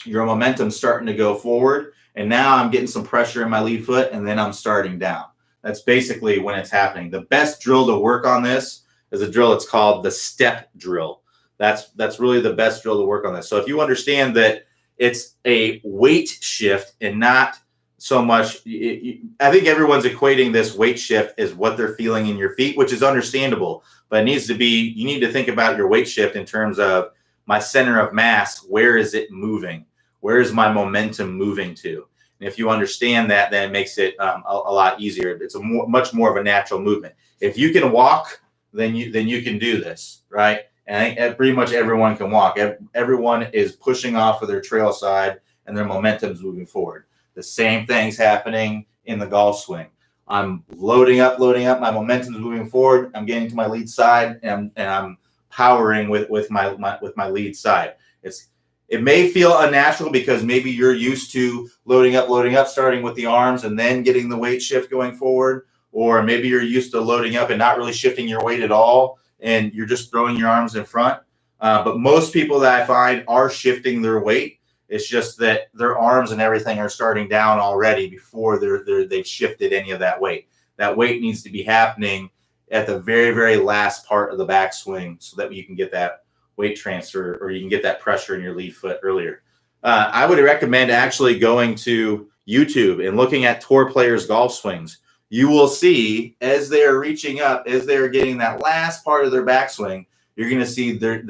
[SPEAKER 1] momentum's starting to go forward, and now I'm getting some pressure in my lead foot, and then I'm starting down. That's basically when it's happening. The best drill to work on this is a drill. It's called the step drill. That's really the best drill to work on this. So if you understand that it's a weight shift and not so much, I think everyone's equating this weight shift as what they're feeling in your feet, which is understandable, but it needs to be, you need to think about your weight shift in terms of my center of mass. Where is it moving? Where is my momentum moving to? And if you understand that, then it makes it a lot easier. It's much more of a natural movement. If you can walk, then you can do this, right? And I think pretty much everyone can walk. Everyone is pushing off of their trail side, and their momentum's moving forward. The same thing's happening in the golf swing. I'm loading up. My momentum's moving forward. I'm getting to my lead side, and I'm powering with my lead side. It may feel unnatural because maybe you're used to loading up, starting with the arms and then getting the weight shift going forward, or maybe you're used to loading up and not really shifting your weight at all, and you're just throwing your arms in front. But most people that I find are shifting their weight. It's just that their arms and everything are starting down already before they've shifted any of that weight. That weight needs to be happening at the very, very last part of the backswing so that you can get that weight transfer, or you can get that pressure in your lead foot earlier. I would recommend actually going to YouTube and looking at tour players' golf swings. You will see as they're reaching up, as they're getting that last part of their backswing, you're going to see their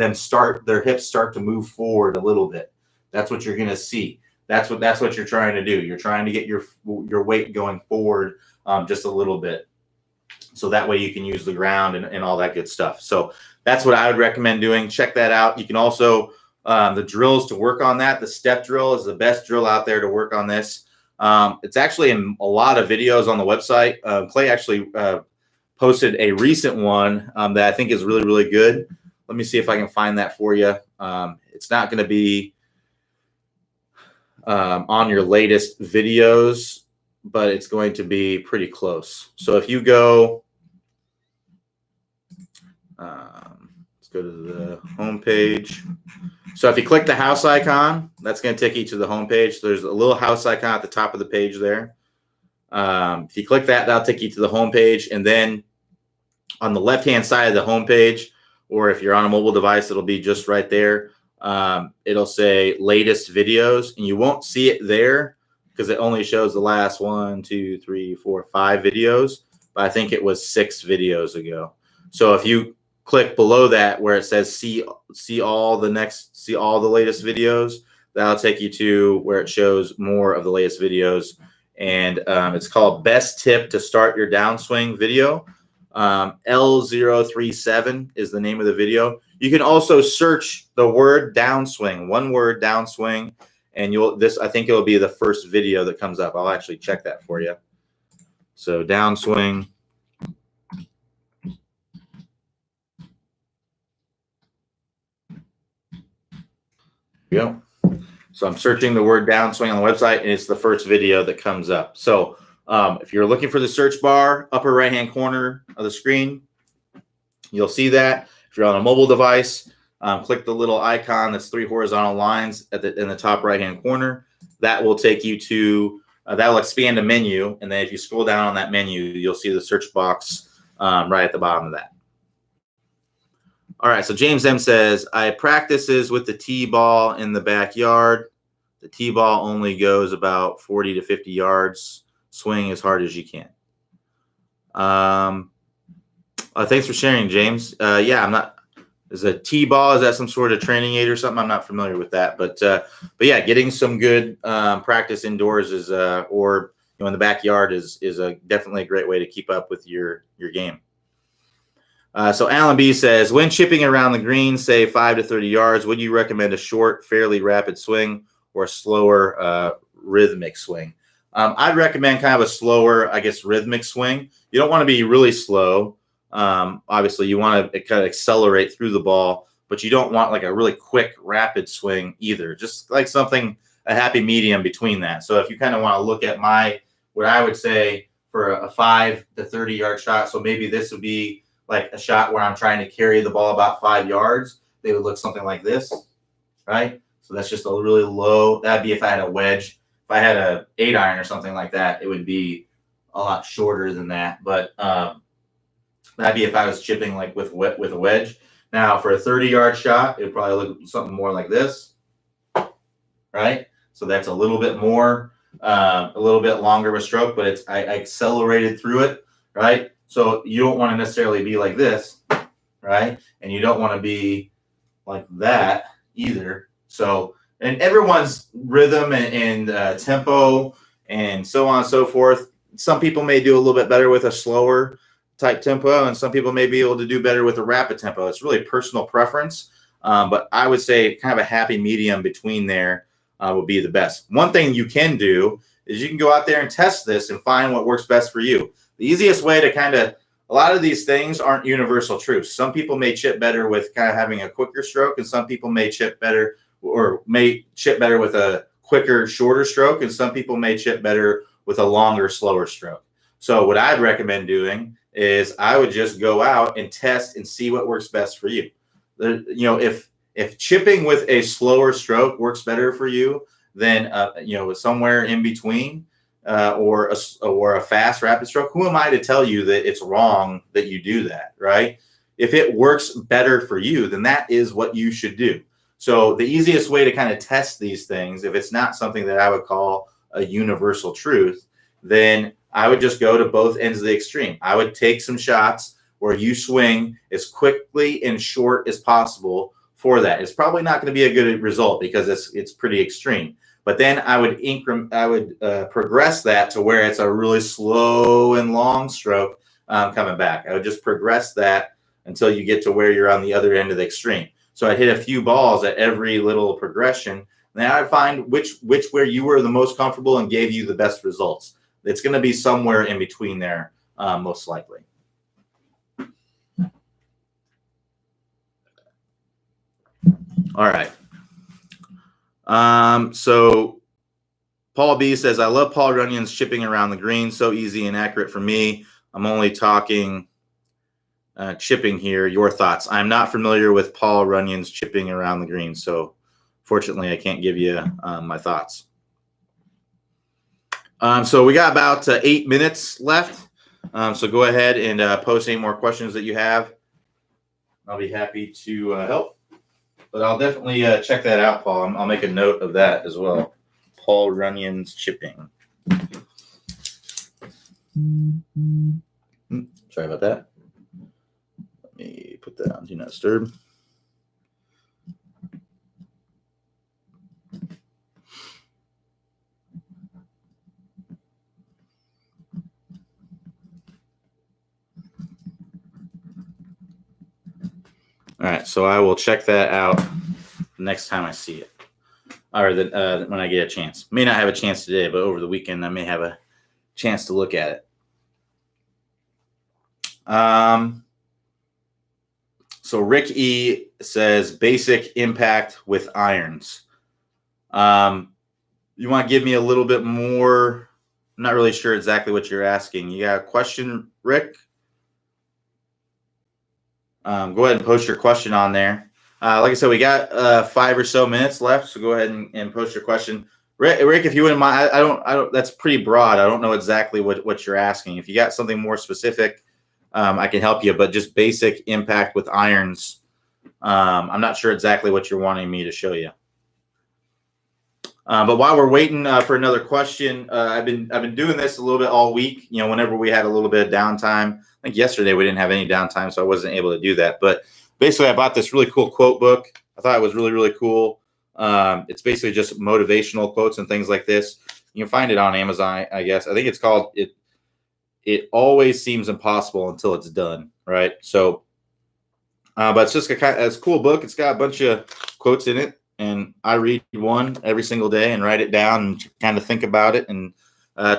[SPEAKER 1] hips start to move forward a little bit. That's what you're going to see. That's what you're trying to do. You're trying to get your weight going forward just a little bit, so that way you can use the ground and all that good stuff. So that's what I would recommend doing. Check that out. You can also the drills to work on that. The step drill is the best drill out there to work on this. It's actually in a lot of videos on the website. Clay actually posted a recent one that I think is really, really good. Let me see if I can find that for you. It's not going to be on your latest videos, but it's going to be pretty close. So if you go, let's go to the home page. So if you click the house icon, that's going to take you to the home page. So there's a little house icon at the top of the page there. If you click that, that'll take you to the home page. And then on the left-hand side of the home page, or if you're on a mobile device, it'll be just right there. It'll say latest videos, and you won't see it there because it only shows the last 1, 2, 3, 4, 5 videos. But I think it was 6 videos ago. So if you click below that where it says see all the latest videos, that'll take you to where it shows more of the latest videos. And it's called Best Tip to Start Your Downswing Video. L037 is the name of the video. You can also search the word downswing, one word downswing, and I think it'll be the first video that comes up. I'll actually check that for you. So downswing. Go. So I'm searching the word downswing on the website, and it's the first video that comes up. So if you're looking for the search bar, upper right-hand corner of the screen, you'll see that. If you're on a mobile device, click the little icon that's 3 horizontal lines in the top right-hand corner. That will take you to, that will expand a menu. And then if you scroll down on that menu, you'll see the search box right at the bottom of that. All right, so James M says, I practices with the T-ball in the backyard. The T-ball only goes about 40 to 50 yards. Swing as hard as you can. Thanks for sharing, James. Yeah, I'm not. Is a T-ball, is that some sort of training aid or something? I'm not familiar with that, but yeah, getting some good practice indoors is, or in the backyard is definitely a great way to keep up with your game. So Alan B says, when chipping around the green, say 5 to 30 yards, would you recommend a short, fairly rapid swing or a slower rhythmic swing? I'd recommend kind of a slower, I guess, rhythmic swing. You don't want to be really slow. Obviously, you want to kind of accelerate through the ball, but you don't want like a really quick, rapid swing either. Just like a happy medium between that. So if you kind of want to look at what I would say for a 5 to 30 yard shot. So maybe this would be like a shot where I'm trying to carry the ball about 5 yards. They would look something like this, right? So that's just a really low. That'd be if I had a wedge. If I had a 8-iron or something like that, it would be a lot shorter than that. But that'd be if I was chipping like with a wedge. Now for a 30-yard shot, it would probably look something more like this, right? So that's a little bit more, a little bit longer of a stroke, but I accelerated through it, right? So you don't want to necessarily be like this, right? And you don't want to be like that either. So, and everyone's rhythm and tempo and so on and so forth. Some people may do a little bit better with a slower type tempo, and some people may be able to do better with a rapid tempo. It's really personal preference, but I would say kind of a happy medium between there would be the best. One thing you can do is you can go out there and test this and find what works best for you. The easiest way to kind of, a lot of these things aren't universal truths. Some people may chip better with kind of having a quicker stroke, and some people may chip better with a quicker, shorter stroke, and some people may chip better with a longer, slower stroke. So what I'd recommend doing is I would just go out and test and see what works best for you. If chipping with a slower stroke works better for you than somewhere in between, or a fast rapid stroke, who am I to tell you that it's wrong that you do that, right? If it works better for you, then that is what you should do. So the easiest way to kind of test these things, if it's not something that I would call a universal truth, then I would just go to both ends of the extreme. I would take some shots where you swing as quickly and short as possible for that. It's probably not going to be a good result because it's pretty extreme. But then I would progress that to where it's a really slow and long stroke coming back. I would just progress that until you get to where you're on the other end of the extreme. So I'd hit a few balls at every little progression. And then I'd find which where you were the most comfortable and gave you the best results. It's going to be somewhere in between there, most likely. All right. So Paul B says, I love Paul Runyon's chipping around the green. So easy and accurate for me. I'm only talking chipping here. Your thoughts? I'm not familiar with Paul Runyon's chipping around the green. So fortunately, I can't give you my thoughts. So we got about 8 minutes left. So go ahead and post any more questions that you have. I'll be happy to help. But I'll definitely check that out, Paul. I'll make a note of that as well. Paul Runyon's chipping. Sorry about that. Let me put that on Do Not Disturb. All right, so I will check that out next time I see it, or when I get a chance. May not have a chance today, but over the weekend I may have a chance to look at it. So Rick E says basic impact with irons. You want to give me a little bit more? I'm not really sure exactly what you're asking. You got a question, Rick? Go ahead and post your question on there. Like I said, we got 5 or so minutes left, so go ahead and post your question. Rick, if you wouldn't mind, I don't. That's pretty broad. I don't know exactly what you're asking. If you got something more specific, I can help you. But just basic impact with irons. I'm not sure exactly what you're wanting me to show you. But while we're waiting for another question, I've been doing this a little bit all week. Whenever we had a little bit of downtime. I think yesterday we didn't have any downtime, so I wasn't able to do that. But basically, I bought this really cool quote book. I thought it was really, really cool. It's basically just motivational quotes and things like this. You can find it on Amazon, I guess. I think it's called It Always Seems Impossible Until It's Done, right? So, but it's just it's a cool book. It's got a bunch of quotes in it, and I read one every single day and write it down and kind of think about it and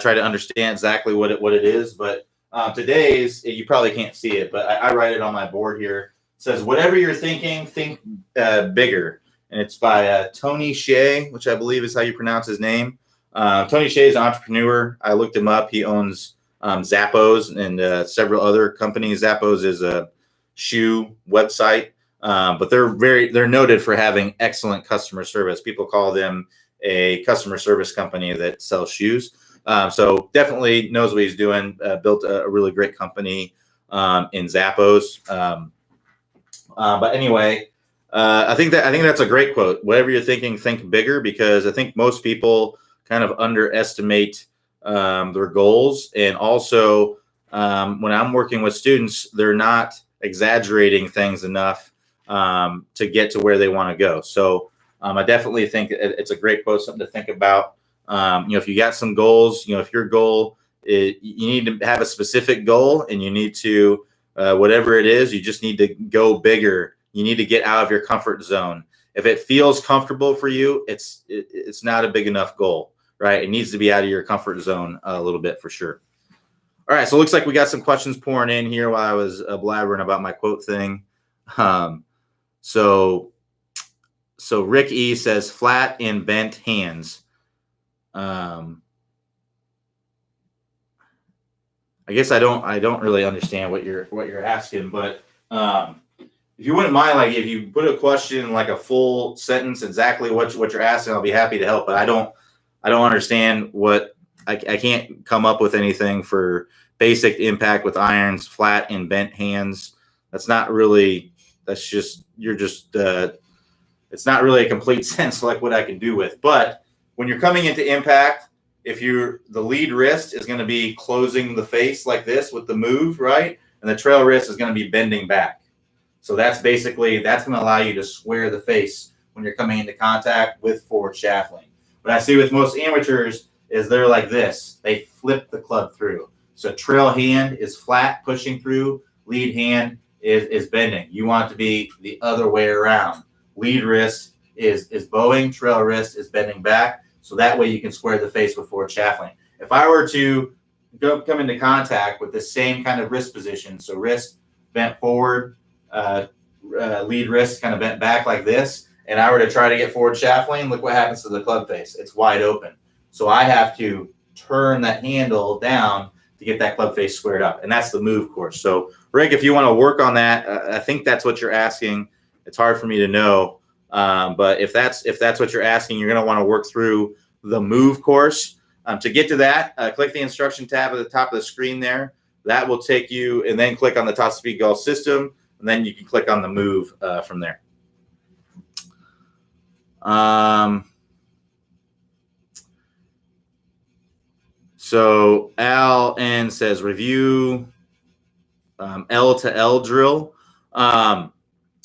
[SPEAKER 1] try to understand exactly what it is. But today's, you probably can't see it, but I write it on my board here. It says, whatever you're thinking, think bigger. And it's by Tony Hsieh, which I believe is how you pronounce his name. Tony Hsieh is an entrepreneur. I looked him up. He owns Zappos and several other companies. Zappos is a shoe website, but they're noted for having excellent customer service. People call them a customer service company that sells shoes. So definitely knows what he's doing. Built a really great company in Zappos. But anyway, I think that's a great quote. Whatever you're thinking, think bigger, because I think most people kind of underestimate their goals. And also, when I'm working with students, they're not exaggerating things enough to get to where they want to go. So I definitely think it's a great quote, something to think about. If you got some goals, if your goal is, you need to have a specific goal, and you need to, whatever it is, you just need to go bigger. You need to get out of your comfort zone. If it feels comfortable for you, it's not a big enough goal, right? It needs to be out of your comfort zone a little bit for sure. All right, so it looks like we got some questions pouring in here while I was blabbering about my quote thing. So Rick E says flat and bent hands. I guess I don't really understand what you're asking, but if you wouldn't mind, like if you put a question in like a full sentence, exactly what you're asking, I'll be happy to help. But I don't understand what I can't come up with anything for basic impact with irons, flat and bent hands. It's not really it's not really a complete sense like what I can do with. But when you're coming into impact, if the lead wrist is going to be closing the face like this with the move, right? And the trail wrist is going to be bending back. So that's going to allow you to square the face when you're coming into contact with forward shaftling. What I see with most amateurs is they're like this. They flip the club through. So trail hand is flat, pushing through. Lead hand is bending. You want it to be the other way around. Lead wrist is bowing. Trail wrist is bending back. So that way you can square the face with forward shaftling. If I were to come into contact with the same kind of wrist position, so wrist bent forward, lead wrist kind of bent back like this, and I were to try to get forward shaftling, look what happens to the club face. It's wide open. So I have to turn that handle down to get that club face squared up. And that's the move course. So Rick, if you want to work on that, I think that's what you're asking. It's hard for me to know. But if that's what you're asking, you're going to want to work through the move course. To get to that, click the instruction tab at the top of the screen there. That will take you, and then click on the Top Speed Golf System, and then you can click on the move from there. So Al N says review L to L drill.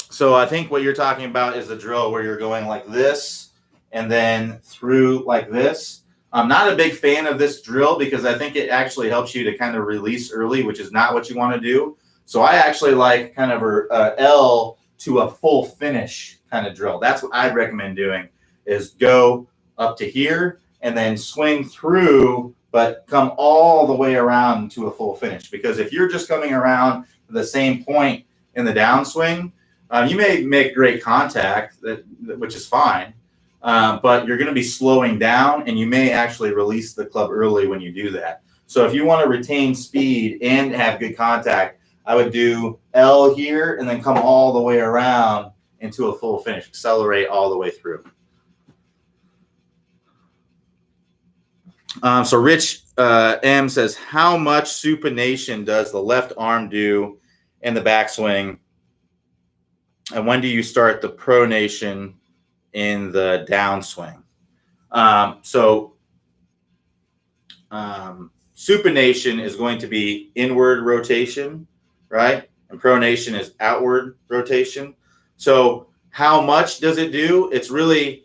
[SPEAKER 1] So I think what you're talking about is the drill where you're going like this and then through like this. I'm not a big fan of this drill because I think it actually helps you to kind of release early, which is not what you want to do. So I actually like kind of a L to a full finish kind of drill. That's what I'd recommend doing, is go up to here and then swing through, but come all the way around to a full finish. Because if you're just coming around the same point in the downswing, you may make great contact, which is fine, but you're going to be slowing down, and you may actually release the club early when you do that. So if you want to retain speed and have good contact, I would do L here and then come all the way around into a full finish, accelerate all the way through. So Rich M says, how much supination does the left arm do in the backswing? And when do you start the pronation in the downswing? Supination is going to be inward rotation, right? And pronation is outward rotation. So how much does it do? It's really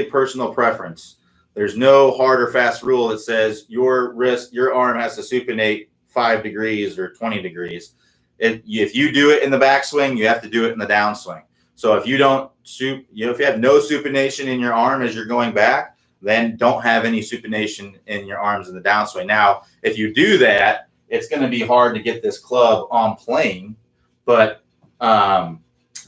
[SPEAKER 1] personal preference. There's no hard or fast rule that says your arm has to supinate 5 degrees or 20 degrees. If you do it in the backswing, you have to do it in the downswing. So if you don't if you have no supination in your arm as you're going back, then don't have any supination in your arms in the downswing. Now, if you do that, it's going to be hard to get this club on plane, but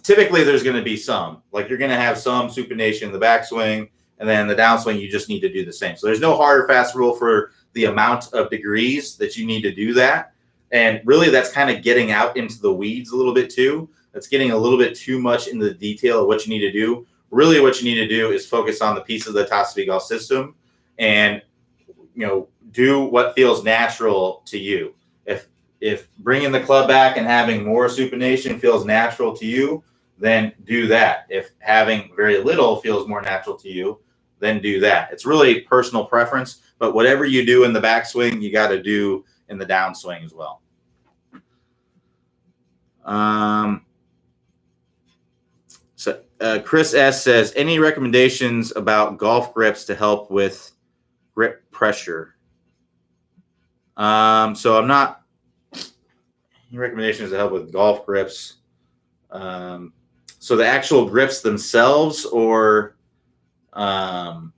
[SPEAKER 1] typically there's going to be some. Like you're going to have some supination in the backswing, and then the downswing, you just need to do the same. So there's no hard or fast rule for the amount of degrees that you need to do that. And really, that's kind of getting out into the weeds a little bit too. That's getting a little bit too much into the detail of what you need to do. Really, what you need to do is focus on the pieces of the Toss to Be Golf system, and do what feels natural to you. If bringing the club back and having more supination feels natural to you, then do that. If having very little feels more natural to you, then do that. It's really personal preference, but whatever you do in the backswing, you got to do in the downswing as well. So Chris S says, any recommendations about golf grips to help with grip pressure? So I'm not recommendations to help with golf grips. So the actual grips themselves, or the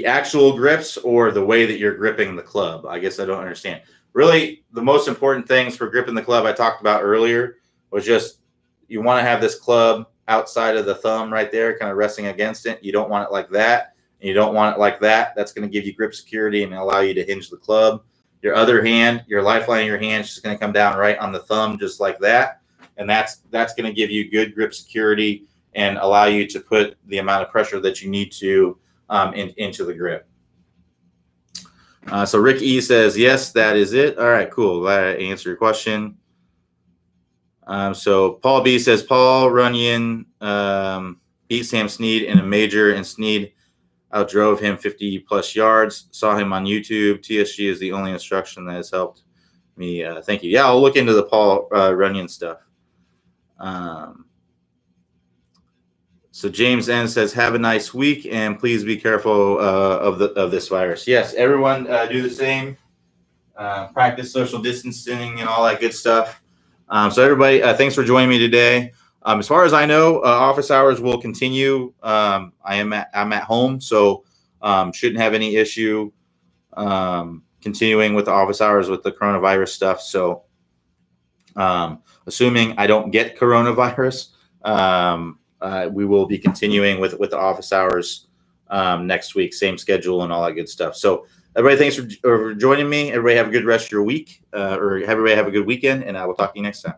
[SPEAKER 1] actual grips, or the way that you're gripping the club? I guess I don't understand. Really, the most important things for gripping the club I talked about earlier was just you want to have this club outside of the thumb right there, kind of resting against it. You don't want it like that. And you don't want it like that. That's going to give you grip security and allow you to hinge the club. Your other hand, your lifeline in your hand, is just going to come down right on the thumb, just like that. And that's going to give you good grip security and allow you to put the amount of pressure that you need to into the grip. So Rick E says, yes, that is it. All right, cool. Glad I answered your question. So Paul B says, Paul Runyon beat Sam Snead in a major, and Snead outdrove him 50 plus yards. Saw him on YouTube. TSG is the only instruction that has helped me. Thank you. Yeah, I'll look into the Paul Runyon stuff. So James N says, have a nice week, and please be careful of this virus. Yes, everyone do the same. Practice social distancing and all that good stuff. So everybody, thanks for joining me today. As far as I know, office hours will continue. I'm at home, so shouldn't have any issue continuing with the office hours with the coronavirus stuff. So assuming I don't get coronavirus, we will be continuing with the office hours next week, same schedule and all that good stuff. So everybody, thanks for joining me. Everybody have a good rest of your week, or everybody have a good weekend, and I will talk to you next time.